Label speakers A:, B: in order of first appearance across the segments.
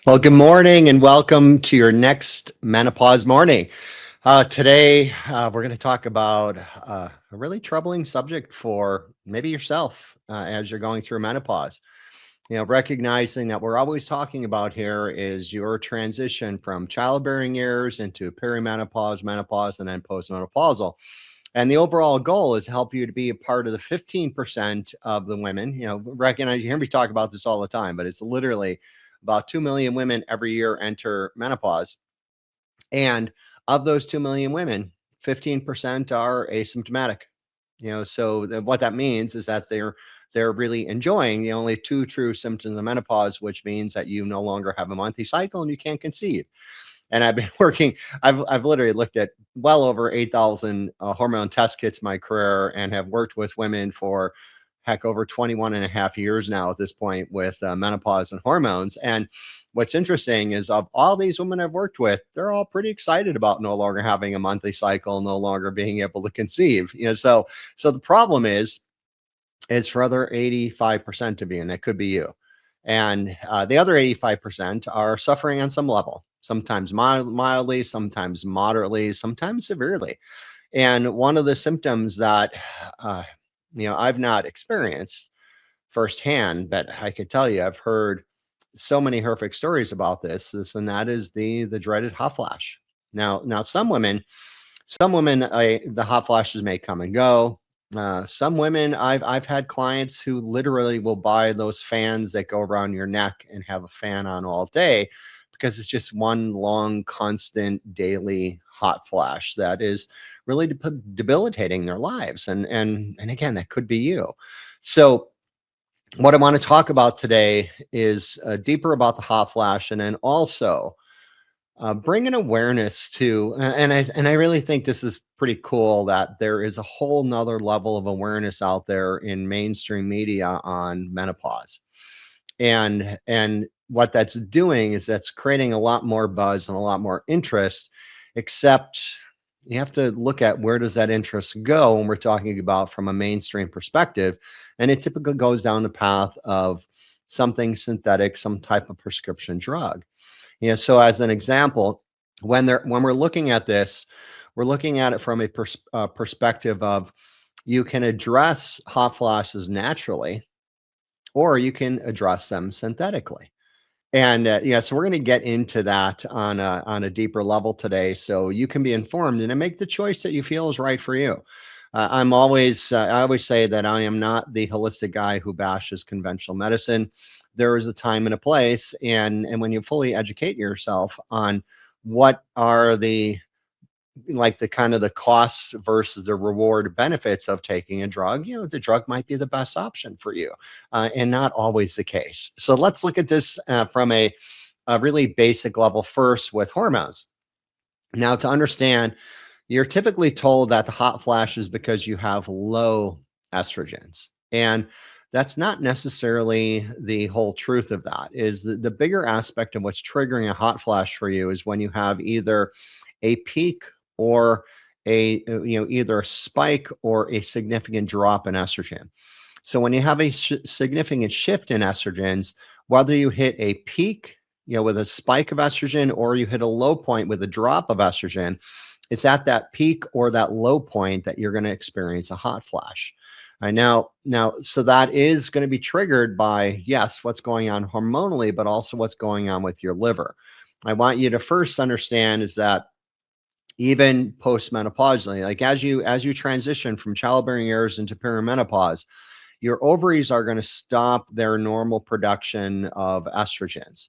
A: Well, good morning and welcome to your next Menopause Morning. Today, we're going to talk about a really troubling subject for maybe yourself as you're going through menopause. Recognizing that we're always talking about here is your transition from childbearing years into perimenopause, menopause, and then postmenopausal. And the overall goal is to help you to be a part of the 15% of the women. Recognize you hear me talk about this all the time, but it's literally about 2 million women every year enter menopause. And of those 2 million women, 15% are asymptomatic. What that means is that they're really enjoying the only two true symptoms of menopause, which means that you no longer have a monthly cycle and you can't conceive. And I've been working, I've literally looked at well over 8,000 hormone test kits in my career and have worked with women for heck over 21 and a half years now at this point with menopause and hormones. And what's interesting is of all these women I've worked with, they're all pretty excited about no longer having a monthly cycle, no longer being able to conceive. So the problem is for other 85% of you, and that could be you. And the other 85% are suffering on some level, sometimes mildly, sometimes moderately, sometimes severely. And one of the symptoms that, I've not experienced firsthand, but I could tell you, I've heard so many horrific stories about and that is the dreaded hot flash. Now, some women, the hot flashes may come and go. Some women, I've had clients who literally will buy those fans that go around your neck and have a fan on all day because it's just one long, constant, daily hot flash that is really debilitating their lives. And again, that could be you. So what I want to talk about today is deeper about the hot flash, and then also bring an awareness to, and I really think this is pretty cool that there is a whole nother level of awareness out there in mainstream media on menopause, and what that's doing is that's creating a lot more buzz and a lot more interest. Except you have to look at where does that interest go when we're talking about from a mainstream perspective, and it typically goes down the path of something synthetic, some type of prescription drug. So as an example, when we're looking at this, we're looking at it from a perspective of you can address hot flashes naturally, or you can address them synthetically. And so we're going to get into that on a deeper level today, so you can be informed and make the choice that you feel is right for you. I always say that I am not the holistic guy who bashes conventional medicine. There is a time and a place, and when you fully educate yourself on what are the kind of the costs versus the reward benefits of taking a drug, the drug might be the best option for you, and not always the case. So let's look at this from a really basic level first with hormones. Now, to understand, you're typically told that the hot flash is because you have low estrogens. And that's not necessarily the whole truth of that. Is the bigger aspect of what's triggering a hot flash for you is when you have either a peak or either a spike or a significant drop in estrogen. So when you have a significant shift in estrogens, whether you hit a peak, with a spike of estrogen, or you hit a low point with a drop of estrogen, it's at that peak or that low point that you're going to experience a hot flash. So that is going to be triggered by, yes, what's going on hormonally, but also what's going on with your liver. I want you to first understand is that even postmenopausally, like as you transition from childbearing years into perimenopause, your ovaries are going to stop their normal production of estrogens,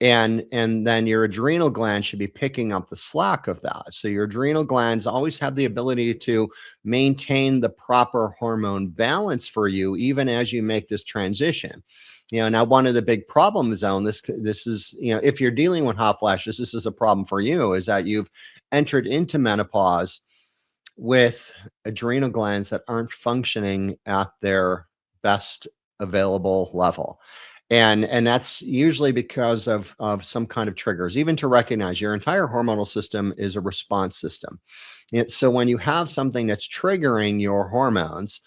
A: and then your adrenal glands should be picking up the slack of that. So your adrenal glands always have the ability to maintain the proper hormone balance for you even as you make this transition. Now one of the big problems on this is, if you're dealing with hot flashes, this is a problem for you, is that you've entered into menopause with adrenal glands that aren't functioning at their best available level. And that's usually because of some kind of triggers. Even to recognize your entire hormonal system is a response system. So when you have something that's triggering your hormones,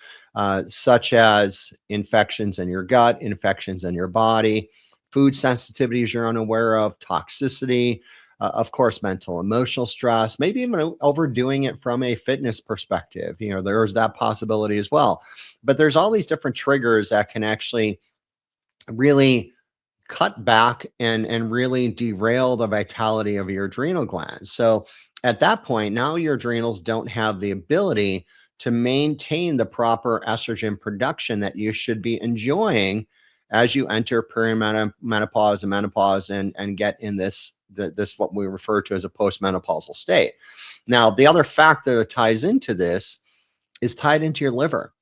A: such as infections in your gut, infections in your body, food sensitivities you're unaware of, toxicity, of course, mental, emotional stress, maybe even overdoing it from a fitness perspective. There's that possibility as well. But there's all these different triggers that can actually really cut back and really derail the vitality of your adrenal glands. So at that point, now your adrenals don't have the ability to maintain the proper estrogen production that you should be enjoying as you enter perimenopause and menopause and get in this what we refer to as a postmenopausal state. Now, the other factor that ties into this is tied into your liver.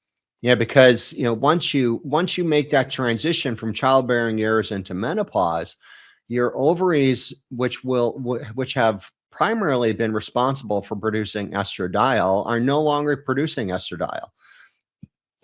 A: Yeah, because once you make that transition from childbearing years into menopause, your ovaries, which have primarily been responsible for producing estradiol, are no longer producing estradiol.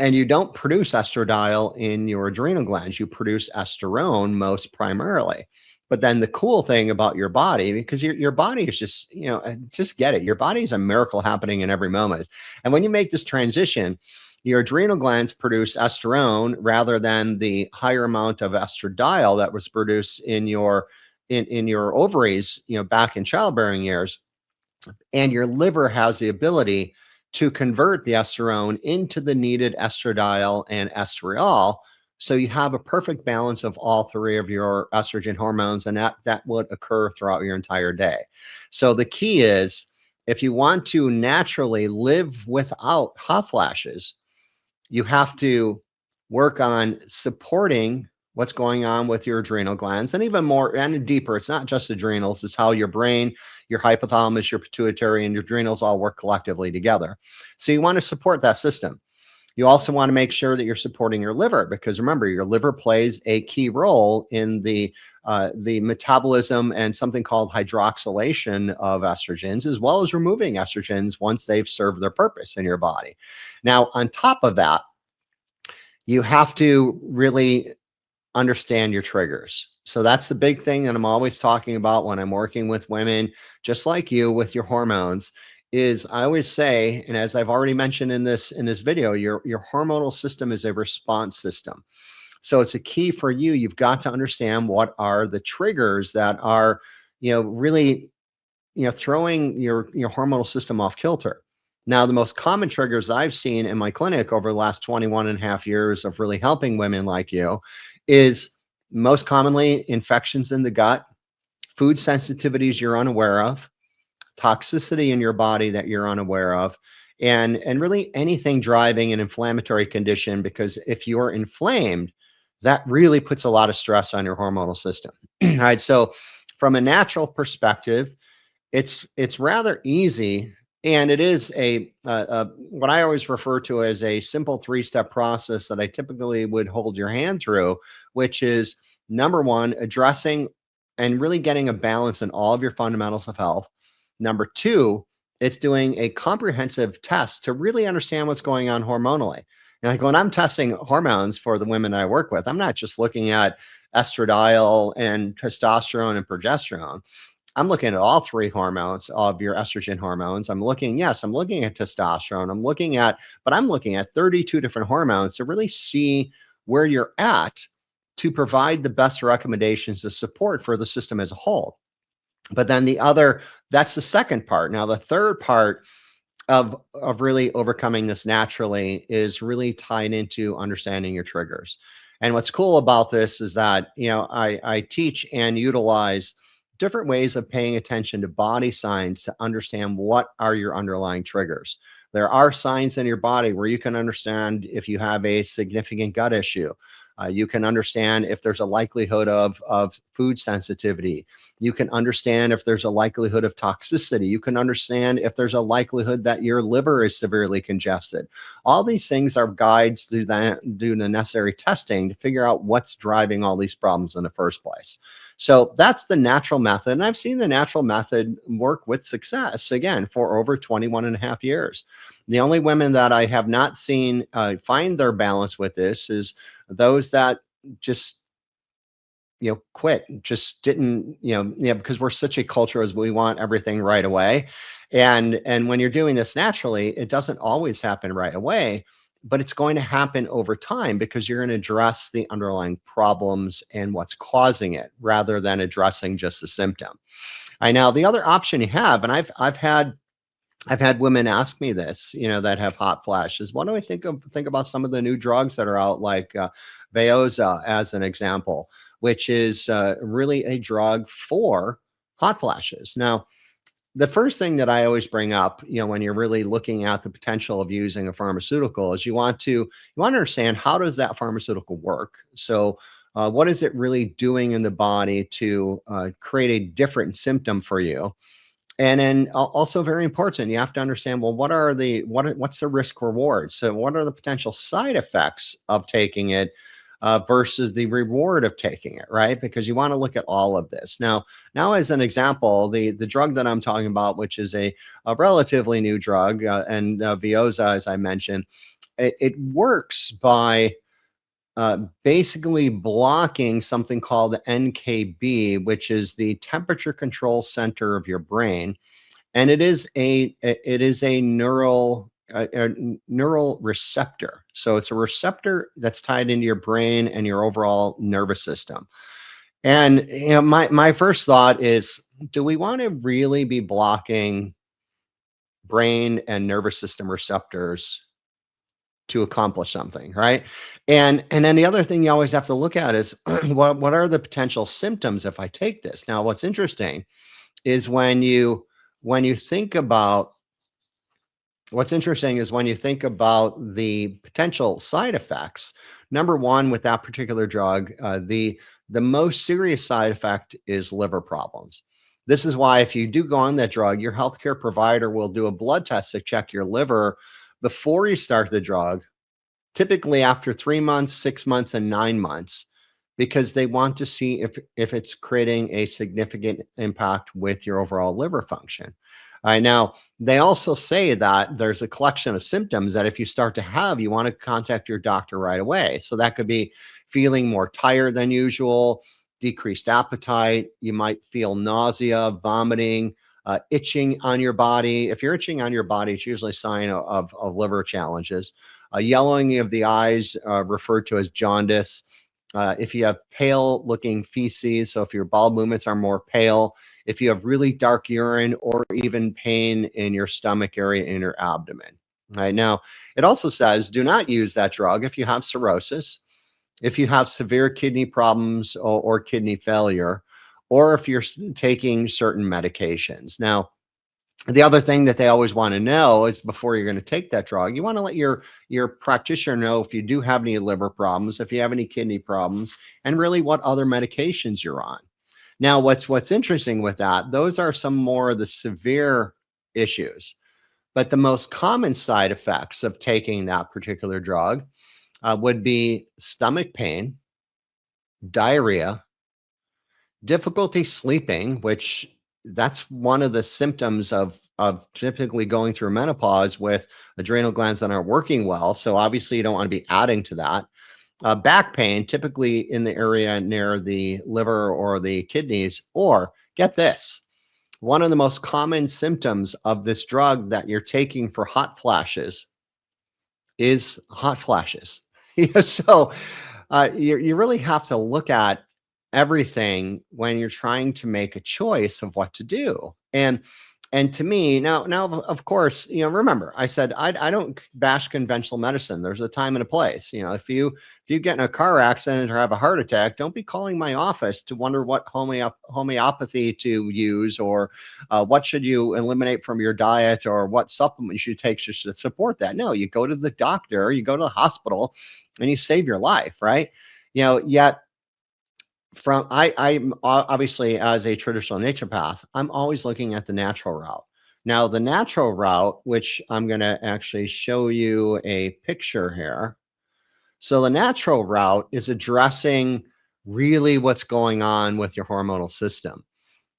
A: And you don't produce estradiol in your adrenal glands. You produce estrone most primarily. But then the cool thing about your body, because your body is just get it. Your body is a miracle happening in every moment. And when you make this transition, your adrenal glands produce estrone rather than the higher amount of estradiol that was produced in your ovaries, back in childbearing years. And your liver has the ability to convert the estrone into the needed estradiol and estriol. So you have a perfect balance of all three of your estrogen hormones, and that would occur throughout your entire day. So the key is, if you want to naturally live without hot flashes, you have to work on supporting what's going on with your adrenal glands, and even more and deeper. It's not just adrenals, it's how your brain, your hypothalamus, your pituitary, and your adrenals all work collectively together. So you want to support that system. You also want to make sure that you're supporting your liver, because remember, your liver plays a key role in the metabolism and something called hydroxylation of estrogens, as well as removing estrogens once they've served their purpose in your body. Now, on top of that, you have to really understand your triggers. So that's the big thing that I'm always talking about when I'm working with women, just like you, with your hormones. Is I always say, and as I've already mentioned in this video, your hormonal system is a response system. So it's a key for you. You've got to understand what are the triggers that are, really, throwing your hormonal system off kilter. Now, the most common triggers I've seen in my clinic over the last 21 and a half years of really helping women like you is most commonly infections in the gut, food sensitivities you're unaware of, toxicity in your body that you're unaware of, and really anything driving an inflammatory condition, because if you're inflamed, that really puts a lot of stress on your hormonal system. All right, so from a natural perspective, it's rather easy, and it is a what I always refer to as a simple three-step process that I typically would hold your hand through, which is number one, addressing and really getting a balance in all of your fundamentals of health. Number two, it's doing a comprehensive test to really understand what's going on hormonally. And like when I'm testing hormones for the women I work with, I'm not just looking at estradiol and testosterone and progesterone. I'm looking at all three hormones of your estrogen hormones. I'm looking at testosterone. I'm looking at 32 different hormones to really see where you're at, to provide the best recommendations of support for the system as a whole. But then that's the second part. Now, the third part of really overcoming this naturally is really tied into understanding your triggers. And what's cool about this is that, I teach and utilize different ways of paying attention to body signs to understand what are your underlying triggers. There are signs in your body where you can understand if you have a significant gut issue. You can understand if there's a likelihood of food sensitivity. You can understand if there's a likelihood of toxicity. You can understand if there's a likelihood that your liver is severely congested. All these things are guides to do the necessary testing to figure out what's driving all these problems in the first place. So that's the natural method. And I've seen the natural method work with success, again, for over 21 and a half years. The only women that I have not seen find their balance with this is those that just quit, just didn't, because we're such a culture as we want everything right away. And when you're doing this naturally, it doesn't always happen right away. but it's going to happen over time because you're going to address the underlying problems and what's causing it rather than addressing just the symptom. I Now the other option you have, and I've had women ask me this, that have hot flashes. What do I think about some of the new drugs that are out, like Veoza, as an example, which is really a drug for hot flashes. Now, the first thing that I always bring up, when you're really looking at the potential of using a pharmaceutical, is you want to understand, how does that pharmaceutical work? So, what is it really doing in the body to create a different symptom for you? And then also very important, you have to understand, well, what's the risk reward? So what are the potential side effects of taking it versus the reward of taking it, right? Because you want to look at all of this. Now as an example, the drug that I'm talking about, which is a relatively new drug, and Veoza, as I mentioned, it works by basically blocking something called NKB, which is the temperature control center of your brain, and it is a neural receptor. So it's a receptor that's tied into your brain and your overall nervous system. And my first thought is, do we want to really be blocking brain and nervous system receptors to accomplish something, right? And then the other thing you always have to look at is what are the potential symptoms if I take this? Now, what's interesting is when you think about the potential side effects. Number one, with that particular drug, the most serious side effect is liver problems. This is why, if you do go on that drug, your healthcare provider will do a blood test to check your liver before you start the drug, typically after 3 months, 6 months, and 9 months, because they want to see if it's creating a significant impact with your overall liver function. All right. Now, they also say that there's a collection of symptoms that if you start to have, you want to contact your doctor right away. So that could be feeling more tired than usual, decreased appetite. You might feel nausea, vomiting, itching on your body. If you're itching on your body, it's usually a sign of liver challenges. Yellowing of the eyes, referred to as jaundice. If you have pale looking feces, so if your bowel movements are more pale, if you have really dark urine, or even pain in your stomach area, in your abdomen. Right now, it also says, do not use that drug if you have cirrhosis, if you have severe kidney problems, or kidney failure, or if you're taking certain medications. Now, the other thing that they always want to know is, before you're going to take that drug, you want to let your practitioner know if you do have any liver problems, if you have any kidney problems, and really what other medications you're on. Now, what's interesting with that, those are some more of the severe issues, but the most common side effects of taking that particular drug would be stomach pain, diarrhea, difficulty sleeping, which that's one of the symptoms of typically going through menopause, with adrenal glands that aren't working well. So obviously you don't want to be adding to that. Back pain, typically in the area near the liver or the kidneys, or get this, one of the most common symptoms of this drug that you're taking for hot flashes is hot flashes. So you really have to look at everything when you're trying to make a choice of what to do. And to me, now of course, remember, I said I don't bash conventional medicine. There's a time and a place. If you get in a car accident or have a heart attack, don't be calling my office to wonder what homeopathy to use, or what should you eliminate from your diet, or what supplements you take should support that. No, you go to the doctor, you go to the hospital, and you save your life, right? Yet, I'm obviously, as a traditional naturopath, I'm always looking at the natural route. Now, the natural route, which I'm going to actually show you a picture here. So the natural route is addressing really what's going on with your hormonal system.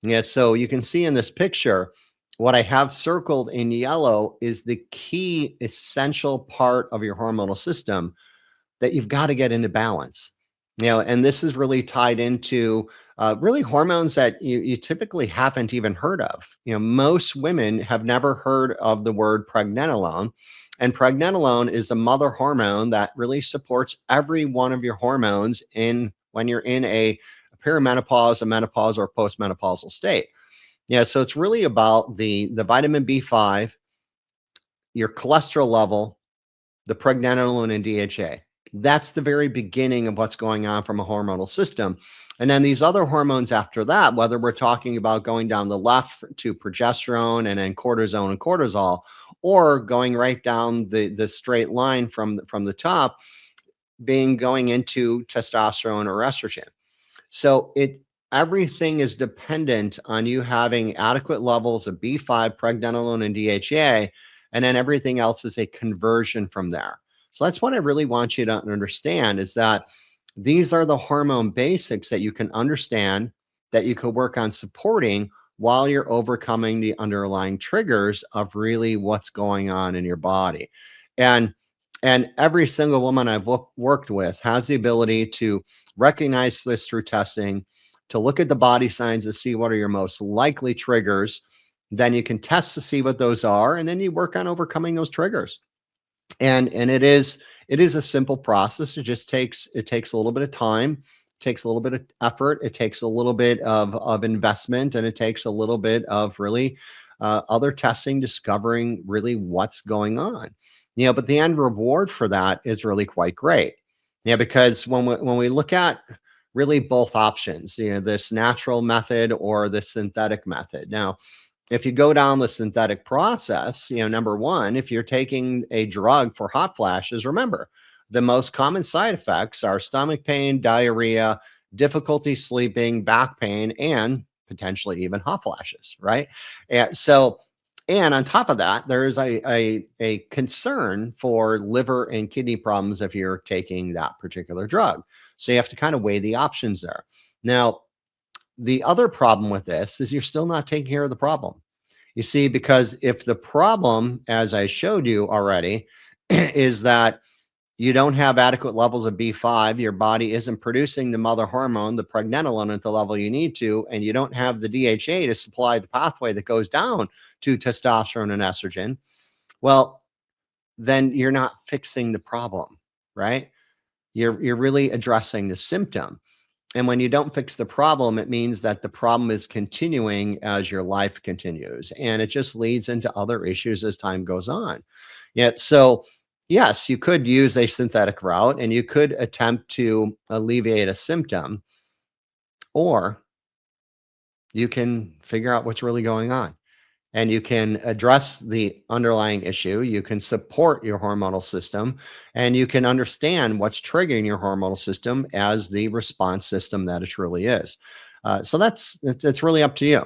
A: Yeah, so you can see in this picture, what I have circled in yellow is the key essential part of your hormonal system that you've got to get into balance. And this is really tied into really hormones that you typically haven't even heard of. Most women have never heard of the word pregnenolone, And pregnenolone is the mother hormone that really supports every one of your hormones in when you're in a perimenopause, a menopause, or postmenopausal state. Yeah, so it's really about the vitamin B5, your cholesterol level, the pregnenolone and DHA. That's the very beginning of what's going on from a hormonal system. And then these other hormones after that, whether we're talking about going down the left to progesterone and then cortisone and cortisol, or going right down the straight line from the top, being going into testosterone or estrogen. So everything is dependent on you having adequate levels of B5, pregnenolone, and DHA, and then everything else is a conversion from there. So that's what I really want you to understand is that these are the hormone basics that you can understand, that you could work on supporting while you're overcoming the underlying triggers of really what's going on in your body. And every single woman I've worked with has the ability to recognize this through testing, to look at the body signs to see what are your most likely triggers. Then you can test to see what those are, and then you work on overcoming those triggers. And it is a simple process. It takes a little bit of time, takes a little bit of effort, it takes a little bit of investment, and it takes a little bit of really other testing, discovering really what's going on. But the end reward for that is really quite great. Yeah, because when we look at really both options, this natural method or the synthetic method. Now, if you go down the synthetic process, number one, if you're taking a drug for hot flashes, remember the most common side effects are stomach pain, diarrhea, difficulty sleeping, back pain, and potentially even hot flashes, right? And on top of that, there is a concern for liver and kidney problems if you're taking that particular drug. So you have to kind of weigh the options there. Now, the other problem with this is you're still not taking care of the problem. You see, because if the problem, as I showed you already, is that you don't have adequate levels of B5, your body isn't producing the mother hormone, the pregnenolone, at the level you need to, and you don't have the DHA to supply the pathway that goes down to testosterone and estrogen, well, then you're not fixing the problem, right? You're really addressing the symptom. And when you don't fix the problem, it means that the problem is continuing as your life continues. And it just leads into other issues as time goes on. Yet, so yes, you could use a synthetic route and you could attempt to alleviate a symptom, or you can figure out what's really going on and you can address the underlying issue. You can support your hormonal system and you can understand what's triggering your hormonal system as the response system that it really is. So it's really up to you.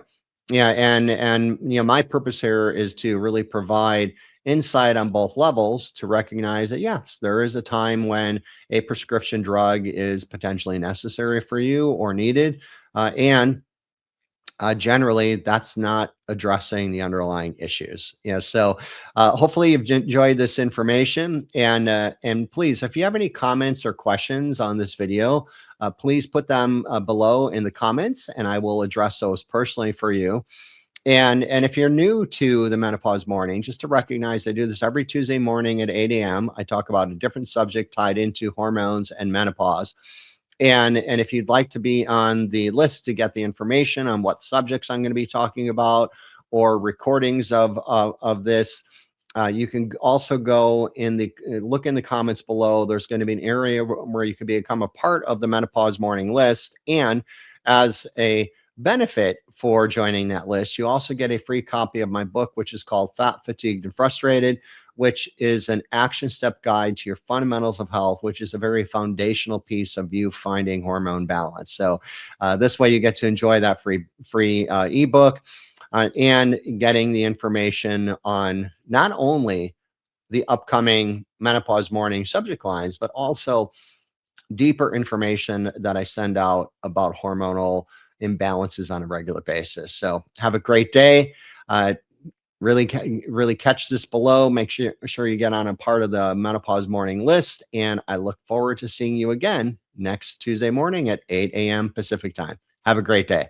A: Yeah, and my purpose here is to really provide insight on both levels to recognize that yes, there is a time when a prescription drug is potentially necessary for you or needed, and generally that's not addressing the underlying issues. So hopefully you've enjoyed this information, and please, if you have any comments or questions on this video, please put them below in the comments and I will address those personally for you. And if you're new to the Menopause Morning, just to recognize, I do this every Tuesday morning at 8 a.m. I talk about a different subject tied into hormones and menopause. And if you'd like to be on the list to get the information on what subjects I'm going to be talking about, or recordings of this, you can also go in the look in the comments below. There's going to be an area where you can become a part of the Menopause Morning list. And as a benefit for joining that list, you also get a free copy of my book, which is called Fat, Fatigued, and Frustrated, which is an action step guide to your fundamentals of health, which is a very foundational piece of you finding hormone balance. So this way you get to enjoy that free ebook, and getting the information on not only the upcoming Menopause Morning subject lines, but also deeper information that I send out about hormonal imbalances on a regular basis. So have a great day. Really catch this below. Make sure you get on a part of the Menopause Morning list. And I look forward to seeing you again next Tuesday morning at 8 a.m. Pacific time. Have a great day.